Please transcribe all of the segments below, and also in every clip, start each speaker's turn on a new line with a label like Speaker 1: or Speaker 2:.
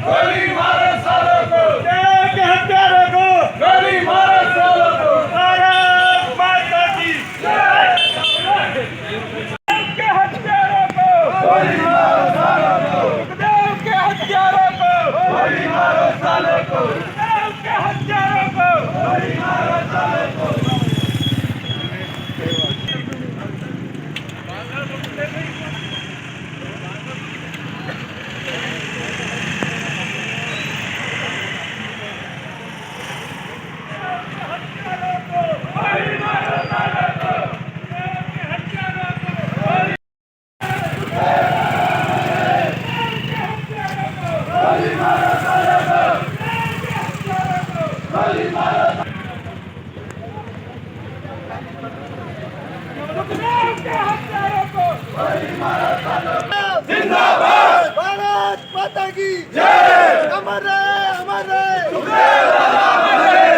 Speaker 1: गोली मारो सालों को,
Speaker 2: देश के हत्यारों को,
Speaker 1: गोली मारो सालों को।
Speaker 2: भारत माता की जय। के हत्यारों को
Speaker 1: गोली मारो सालों को,
Speaker 2: सुखदेव के हत्यारों को
Speaker 1: गोली मारो सालों को,
Speaker 2: सुखदेव के हत्यारों को
Speaker 1: गोली मारो सालों को। जिंदाबाद,
Speaker 2: भारत माता की
Speaker 1: जय।
Speaker 2: अमर रहे, अमर रहे।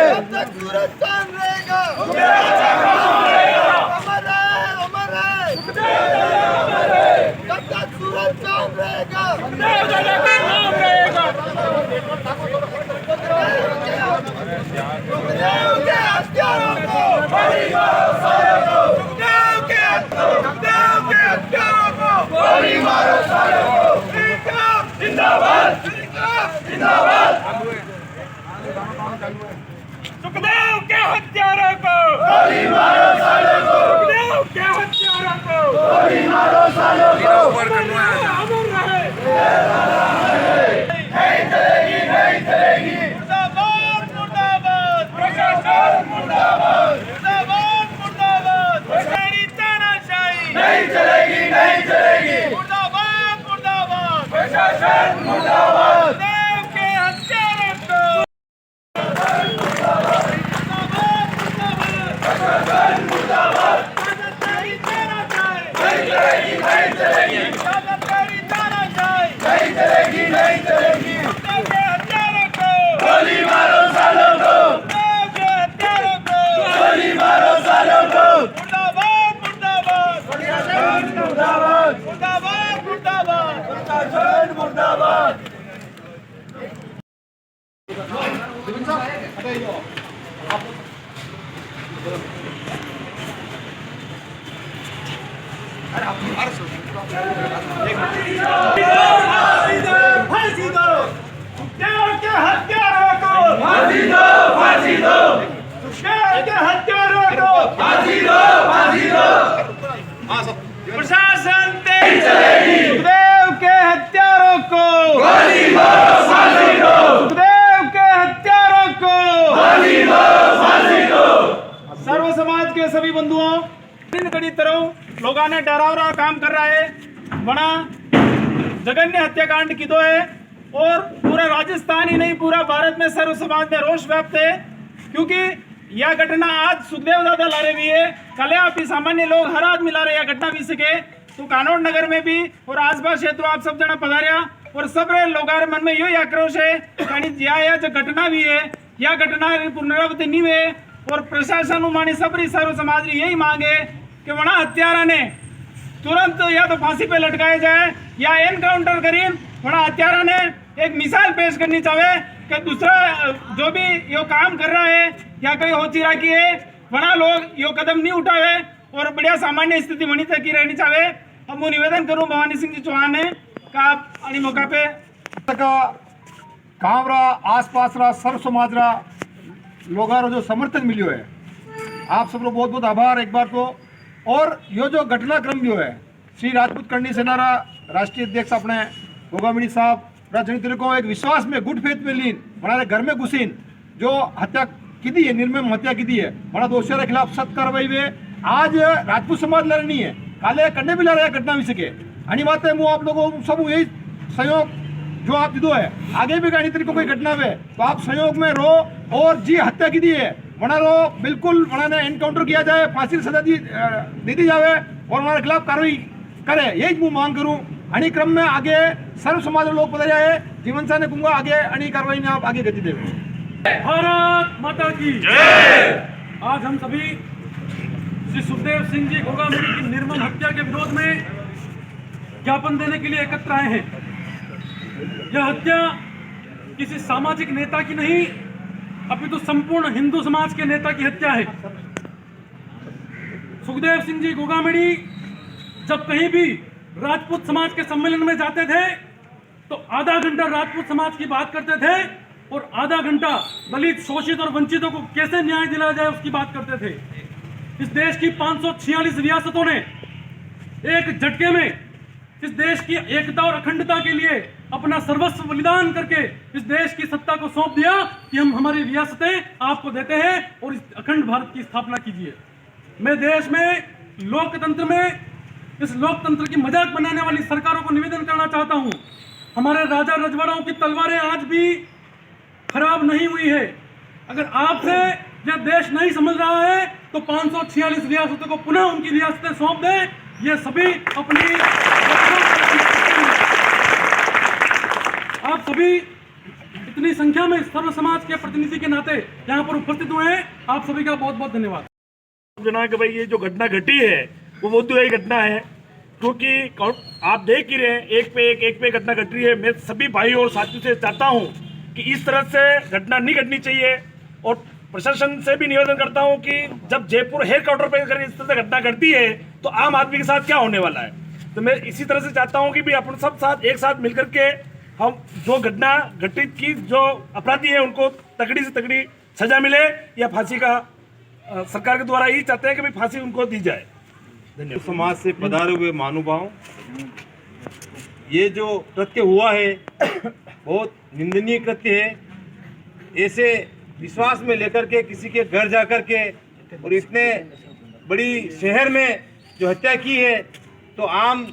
Speaker 2: जब तक सूरज चांद रहेगा, अमर रहे, अमर रहे। जब तक सूरज चांद रहेगा, सुखदेव के हत्यारों को,
Speaker 1: गोली मारो सालों को,
Speaker 2: सुखदेव के हत्यारों को
Speaker 1: गोली मारो सालों को। जिंदाबाद, जिंदाबाद,
Speaker 2: सुखदेव के हत्यारों को,
Speaker 1: गोली मारो सालों को,
Speaker 2: सुखदेव के हत्यारों को
Speaker 1: गोली मारो सालों को।
Speaker 2: अमर रहे।
Speaker 1: नहीं चलेगी, नहीं चलेगी।
Speaker 2: मुर्दाबाद, मुर्दाबाद,
Speaker 1: प्रशासन मुर्दाबाद,
Speaker 2: मुर्दाबाद, मुर्दाबाद। भ्रष्टाचारी तानाशाही
Speaker 1: नहीं चलेगी, नहीं चलेगी।
Speaker 2: मुर्दाबाद, मुर्दाबाद।
Speaker 1: प्रशासन मुर्दाबाद,
Speaker 2: सुखदेव के हत्यारों को मुर्दाबाद, मुर्दाबाद।
Speaker 1: प्रशासन मुर्दाबाद,
Speaker 2: तानाशाही तानाशाही
Speaker 1: नहीं चलेगी, नहीं चलेगी।
Speaker 2: तानाशाही तानाशाही
Speaker 1: नहीं चलेगी, नहीं चलेगी।
Speaker 2: सुखदेव के हत्यारों को,
Speaker 1: गोली मारो सालों को,
Speaker 2: सुखदेव के हत्यारों को
Speaker 1: गोली मारो सालों को।
Speaker 2: मुर्दाबाद, मुर्दाबाद।
Speaker 1: प्रशासन मुर्दाबाद,
Speaker 2: मुर्दाबाद, मुर्दाबाद।
Speaker 1: प्रशासन मुर्दाबाद।
Speaker 2: फांसी दो सुखदेव के हत्यारों को,
Speaker 1: फांसी दो, फांसी दो,
Speaker 2: सुखदेव के हत्यारों को
Speaker 1: फांसी दो, फांसी दो।
Speaker 2: प्रशासन तेज
Speaker 1: चलेगी।
Speaker 2: सुखदेव के हत्यारों को,
Speaker 1: गोली मारो, फांसी दो,
Speaker 2: सुखदेव के हत्यारों को
Speaker 1: फांसी दो, फांसी दो।
Speaker 2: सर्व समाज के सभी बंधुओं, दिन कड़ी तरह लोगों ने डरावना काम कर रहा है। बड़ा जघन्य हत्याकांड की दो है और पूरा राजस्थान ही नहीं पूरा भारत में सर्व समाज में रोष व्याप्त है, क्योंकि यह घटना आज सुखदेव दादा ला रहे भी है, कल आप ही सामान्य लोग हर आदमी ला रहे यह घटना भी सके तो कानौड़ नगर में भी और आसपास क्षेत्रों आप सब जना पधारिया और सब लोगों मन में यही आक्रोश है यह जो घटना भी है यह घटना पुनरावृत्ति नहीं है और प्रशासन मानी सबरी सर्व समाज की यही मांग है कि वहाँ हत्यारा ने तुरंत या तो फांसी पे लटकाया जाए या एनकाउंटर करीन वहाँ हत्यारा ने एक मिसाल पेश करनी चाहिए कि दूसरा जो भी यो काम कर रहा है या कोई हो चिरा की है वहाँ लोग यो कदम नहीं उठावे और बढ़िया सामान्य स्थिति वहीं तक ही रहनी चाहिए। अब मैं निवेदन करूँ भवानी सिंह जी चौहान ने का आप मौका पे
Speaker 3: गाँव रा आसपास रा सर्व समाज रा लोगों रो जो समर्थन मिलियो है आप सबको बहुत बहुत आभार एक बार तो। और यो जो घटनाक्रम भी है श्री राजपूत करणी सेना रा राष्ट्रीय अध्यक्ष अपने गोगामिणी साहब राजनीति को एक विश्वास में गुड फेथ में लीन हमारे घर में घुसीन जो हत्या की दी है निर्मम हत्या की दी है हमारा दोषियों के खिलाफ सख्त कार्रवाई हुए आज राजपूत समाज लड़नी है काले कन्ने भी लड़ रहा है घटना भी सके अनि बात है वो आप लोगों सब यही सहयोग जो आप दीदो है आगे भी गाड़ी तरीके कोई घटना है तो आप सहयोग में रो और जी हत्या की दी है वना रो बिल्कुल वना ने एनकाउंटर किया जाए फांसी सजा दे दी जाए और हमारे खिलाफ कार्रवाई करे यही मैं मांग करूं। अनि क्रम में आगे सर्व समाज लोग पधारे है जीवन सा ने कहूंगा आगे अनि कार्रवाई में आप आगे गति दे।
Speaker 4: भारत माता की जय। आज हम सभी श्री सुखदेव सिंह जी गोगामिणी की निर्मम हत्या के विरोध में ज्ञापन देने के लिए एकत्र आए हैं। यह हत्या किसी सामाजिक नेता की नहीं, अपितु संपूर्ण हिंदू समाज के नेता की हत्या है। सुखदेव सिंह जी गोगामेड़ी जब कहीं भी राजपूत समाज के सम्मेलन में जाते थे तो आधा घंटा राजपूत समाज की बात करते थे और आधा घंटा दलित, शोषित और वंचितों को कैसे न्याय दिलाया जाए उसकी बात करते थे। इस देश की 546 रियासतों ने एक झटके में इस देश की एकता और अखंडता के लिए अपना सर्वस्व बलिदान करके इस देश की सत्ता को सौंप दिया कि हम हमारी रियासतें आपको देते हैं और इस अखंड भारत की स्थापना कीजिए। मैं देश में लोकतंत्र में इस लोकतंत्र की मजाक बनाने वाली सरकारों को निवेदन करना चाहता हूं, हमारे राजा रजवाड़ों की तलवारें आज भी खराब नहीं हुई है। अगर आपसे यह देश नहीं समझ रहा है तो 546 रियासतों को पुनः उनकी रियासतें सौंप दें। ये सभी अपनी आप सभी इतनी संख्या में सर्व समाज के प्रतिनिधि के नाते यहाँ पर उपस्थित हुए हैं, आप सभी का बहुत बहुत धन्यवाद।
Speaker 5: जना कि भाई ये जो घटना घटी है वो बोधगया घटना है, क्योंकि आप देख ही रहे हैं एक पे घटना घट रही है। मैं सभी भाई और साथियों से चाहता हूं कि इस तरह से घटना नहीं घटनी चाहिए और प्रशासन से भी निवेदन करता हूं कि जब जयपुर हेडक्वार्टर पर अगर इस तरह से घटना घटती है तो आम आदमी के साथ क्या होने वाला है। तो मैं इसी तरह से चाहता हूं कि भी अपन सब साथ एक साथ मिलकर के हम जो घटना घटित की जो अपराधी है उनको तगड़ी से तगड़ी सजा मिले या फांसी का सरकार के द्वारा ही चाहते हैं कि भाई फांसी उनको दी जाए।
Speaker 6: धन्यवाद। समाज से पधारे हुए महानुभाव, ये जो कृत्य हुआ है बहुत निंदनीय कृत्य है। ऐसे विश्वास में लेकर के किसी के घर जाकर के और इतने बड़ी शहर में जो हत्या की है, तो आम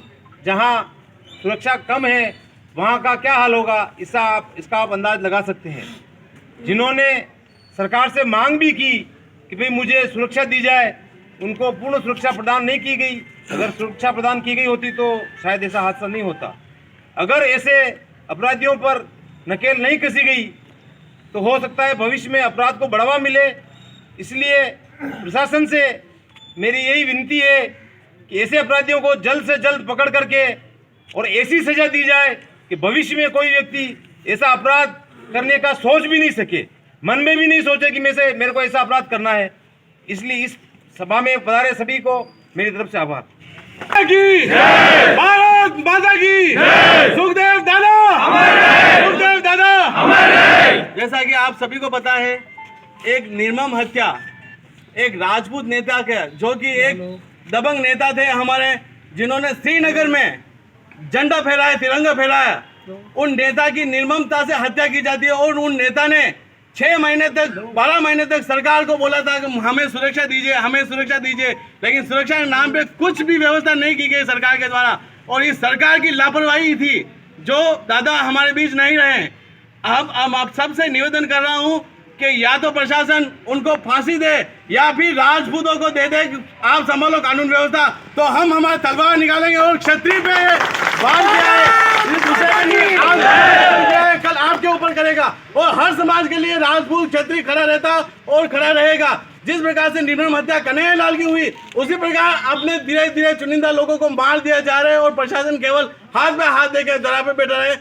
Speaker 6: जहां सुरक्षा कम है वहां का क्या हाल होगा इसका आप अंदाज लगा सकते हैं। जिन्होंने सरकार से मांग भी की कि भाई मुझे सुरक्षा दी जाए, उनको पूर्ण सुरक्षा प्रदान नहीं की गई। अगर सुरक्षा प्रदान की गई होती तो शायद ऐसा हादसा नहीं होता। अगर ऐसे अपराधियों पर नकेल नहीं कसी गई तो हो सकता है भविष्य में अपराध को बढ़ावा मिले। इसलिए प्रशासन से मेरी यही विनती है कि ऐसे अपराधियों को जल्द से जल्द पकड़ करके और ऐसी सजा दी जाए कि भविष्य में कोई व्यक्ति ऐसा अपराध करने का सोच भी नहीं सके, मन में भी नहीं सोचे कि मेरे को ऐसा अपराध करना है। इसलिए इस सभा में पधारे सभी को मेरी तरफ से आभार।
Speaker 5: भारत माता की सुखदेव दादा
Speaker 7: जैसा कि आप सभी को पता है, एक निर्मम हत्या एक राजपूत नेता के, जो कि एक दबंग नेता थे हमारे, जिन्होंने श्रीनगर में झंडा फहराया, तिरंगा फहराया, उन नेता की निर्ममता से हत्या की जाती है। और उन नेता ने 6 महीने तक 12 महीने तक सरकार को बोला था कि हमें सुरक्षा दीजिए, हमें सुरक्षा दीजिए, लेकिन सुरक्षा के नाम पे कुछ भी व्यवस्था नहीं की गई सरकार के द्वारा। और इस सरकार की लापरवाही थी जो दादा हमारे बीच नहीं रहे। अब आप सबसे निवेदन कर रहा हूं कि या तो प्रशासन उनको फांसी दे या फिर राजपूतों को दे दे, आप संभालो कानून व्यवस्था, तो हम हमारा तलवार निकालेंगे और क्षत्रिय पे बात कल आपके ऊपर करेगा। और हर समाज के लिए राजपूत क्षत्रिय खड़ा रहता और खड़ा रहेगा। जिस प्रकार से निर्मम हत्या कन्हैया लाल की हुई, उसी प्रकार अपने धीरे धीरे चुनिंदा लोगों को मार दिया जा रहा है और प्रशासन केवल हाथ में हाथ देकर दरा पे बैठा रहे।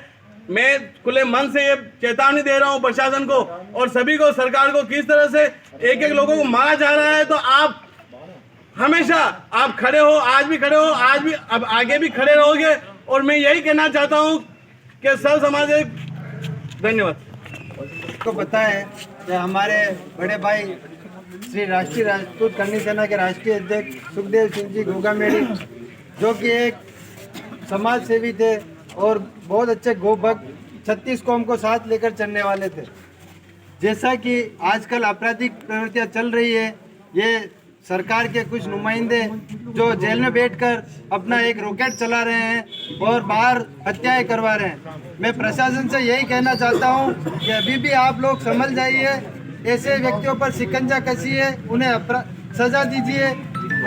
Speaker 7: मैं खुले मन से ये चेतावनी दे रहा हूँ प्रशासन को और सभी को, सरकार को, किस तरह से एक एक लोगों को मारा जा रहा है। तो आप हमेशा आप खड़े हो, आज भी खड़े हो, आज भी अब आगे भी खड़े रहोगे। और मैं यही कहना चाहता हूँ कि सब समाज धन्यवाद।
Speaker 8: को पता है कि हमारे बड़े भाई श्री राष्ट्रीय राजपूत करणी सेना के राष्ट्रीय अध्यक्ष सुखदेव सिंह जी गोगामेड़ी, जो कि एक समाज सेवी थे और बहुत अच्छे गोभक्त 36 कौम को साथ लेकर चलने वाले थे। जैसा कि आजकल आपराधिक प्रवृत्तियाँ चल रही है, ये सरकार के कुछ नुमाइंदे जो जेल में बैठकर अपना एक रॉकेट चला रहे हैं और बाहर हत्याएं करवा रहे हैं। मैं प्रशासन से यही कहना चाहता हूं कि अभी भी आप लोग समझ जाइए, ऐसे व्यक्तियों पर शिकंजा कसिए, उन्हें सजा दीजिए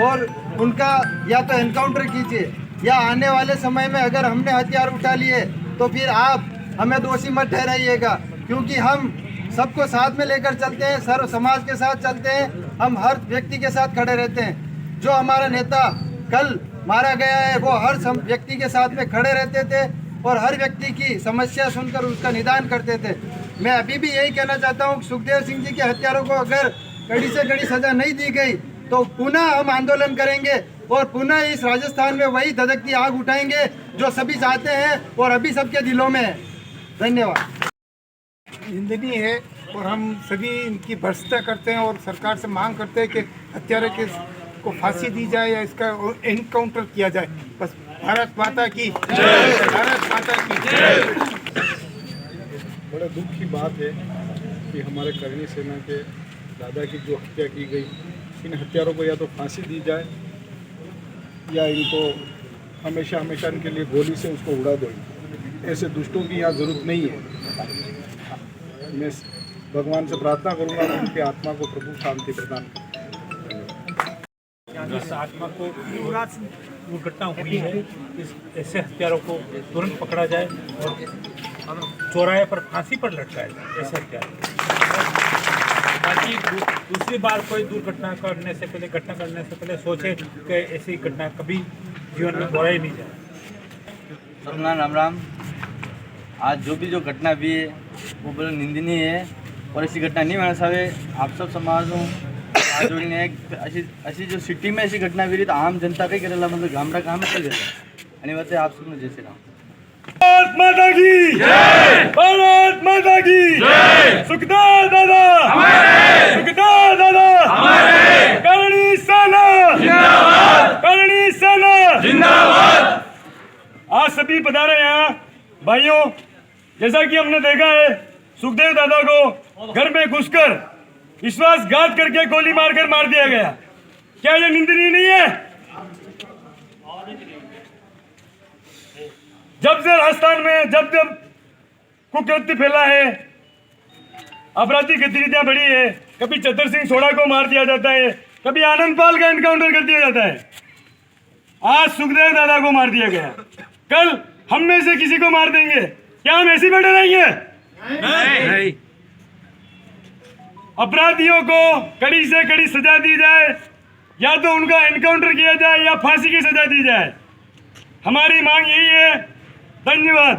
Speaker 8: और उनका या तो एनकाउंटर कीजिए, या आने वाले समय में अगर हमने हथियार उठा लिए तो फिर आप हमें दोषी मत ठहराइएगा, क्योंकि हम सबको साथ में लेकर चलते हैं, सर्व समाज के साथ चलते हैं, हम हर व्यक्ति के साथ खड़े रहते हैं। जो हमारा नेता कल मारा गया है वो हर व्यक्ति के साथ में खड़े रहते थे और हर व्यक्ति की समस्या सुनकर उसका निदान करते थे। मैं अभी भी यही कहना चाहता हूँ, सुखदेव सिंह जी के हत्यारों को अगर कड़ी से कड़ी सजा नहीं दी गई तो पुनः हम आंदोलन करेंगे और पुनः इस राजस्थान में वही धधकती आग उठाएंगे जो सभी चाहते हैं और अभी सबके दिलों में है। धन्यवाद।
Speaker 3: निंदनीय है और हम सभी इनकी भर्त्सना करते हैं और सरकार से मांग करते हैं कि हत्यारे को फांसी दी जाए या इसका एनकाउंटर किया जाए। बस भारत माता की जय, भारत माता की जय।
Speaker 9: बड़ा दुख की बात है कि हमारे करणी सेना के दादा की जो हत्या की गई, इन हत्यारों को या तो फांसी दी जाए या इनको हमेशा हमेशा इनके लिए गोली से उसको उड़ा दो। ऐसे दुष्टों की यहाँ ज़रूरत नहीं है। मैं भगवान से प्रार्थना करूँगा कि उनकी आत्मा को प्रभु शांति प्रदान करें।
Speaker 10: इस आत्मा को दुर्घटना हुई है, इस ऐसे हत्यारों को तुरंत पकड़ा जाए और चौराहे पर फांसी पर लटकाया जाए ऐसे हत्यारों। ताकि दूसरी बार कोई दुर्घटना करने से पहले, घटना करने से पहले सोचे कि ऐसी घटना कभी जीवन में दोहराई नहीं जाए।
Speaker 7: सतनाम राम राम। आज जो घटना हुई है वो बड़ा निंदनीय है और ऐसी घटना नहीं होना चाहिए। आप सब समाज हूँ आज जोड़ने ऐसी जो सिटी में ऐसी घटना हुई तो आम जनता कहीं करेला, मतलब गामडा काम कर देता आणि बात आप सबने जैसे राम।
Speaker 5: भारत माता की जय, भारत माता की जय। सुखदेव दादा हमारे, सुखदेव दादा हमारे, करणी सेना जिंदाबाद, करणी सेना जिंदाबाद। आज सभी पधारे यहाँ भाइयों, जैसा कि हमने देखा है सुखदेव दादा को घर में घुसकर विश्वासघात करके गोली मारकर मार दिया गया। क्या ये निंदनीय नहीं है? जब से राजस्थान में जब कुकृत्य फैला है, आपराधिक गतिविधियां बढ़ी है, कभी चतर सिंह सोढ़ा को मार दिया जाता है, कभी आनंद पाल का एनकाउंटर कर दिया जाता है, आज सुखदेव दादा को मार दिया गया। कल हम में से किसी को मार देंगे, क्या हम ऐसे बैठे रहेंगे? नहीं। अपराधियों को कड़ी से कड़ी सजा दी जाए, या तो उनका एनकाउंटर किया जाए या फांसी की सजा दी जाए। हमारी मांग यही है। धन्यवाद।